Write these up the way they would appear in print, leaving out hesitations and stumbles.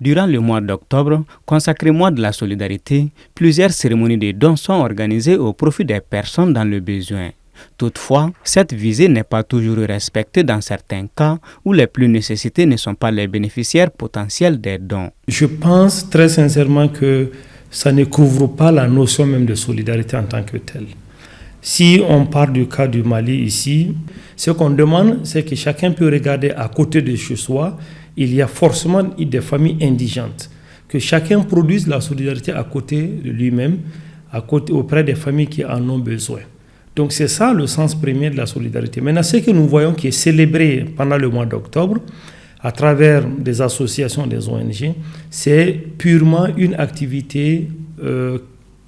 Durant le mois d'octobre, consacré mois de la solidarité, plusieurs cérémonies de dons sont organisées au profit des personnes dans le besoin. Toutefois, cette visée n'est pas toujours respectée dans certains cas où les plus nécessités ne sont pas les bénéficiaires potentiels des dons. Je pense très sincèrement que ça ne couvre pas la notion même de solidarité en tant que telle. Si on parle du cas du Mali ici, ce qu'on demande, c'est que chacun peut regarder à côté de chez soi, il y a forcément des familles indigentes. Que chacun produise la solidarité à côté de lui-même, auprès des familles qui en ont besoin. Donc c'est ça le sens premier de la solidarité. Maintenant, ce que nous voyons qui est célébré pendant le mois d'octobre, à travers des associations, des ONG, c'est purement une activité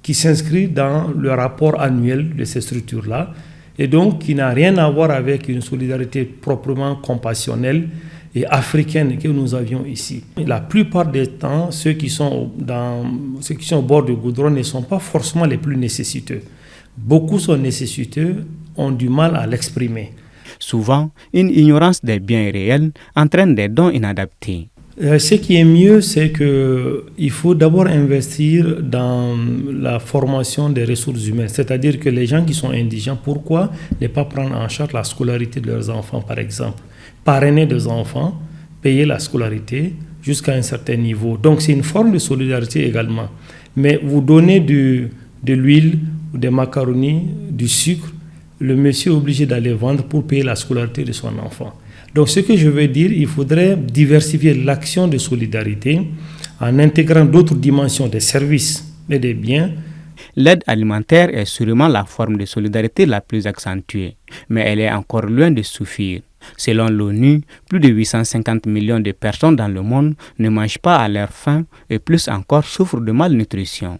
qui s'inscrit dans le rapport annuel de ces structures-là, et donc qui n'a rien à voir avec une solidarité proprement compassionnelle et africaine que nous avions ici. La plupart des temps, ceux qui sont au bord du goudron ne sont pas forcément les plus nécessiteux. Beaucoup sont nécessiteux, ont du mal à l'exprimer. Souvent, une ignorance des biens réels entraîne des dons inadaptés. Ce qui est mieux, c'est qu'il faut d'abord investir dans la formation des ressources humaines. C'est-à-dire que les gens qui sont indigents, pourquoi ne pas prendre en charge la scolarité de leurs enfants, par exemple? Parrainer des enfants, payer la scolarité jusqu'à un certain niveau. Donc c'est une forme de solidarité également. Mais vous donnez de l'huile, des macaronis, du sucre, le monsieur est obligé d'aller vendre pour payer la scolarité de son enfant. Donc ce que je veux dire, il faudrait diversifier l'action de solidarité en intégrant d'autres dimensions des services et des biens. L'aide alimentaire est sûrement la forme de solidarité la plus accentuée, mais elle est encore loin de suffire. Selon l'ONU, plus de 850 millions de personnes dans le monde ne mangent pas à leur faim et plus encore souffrent de malnutrition.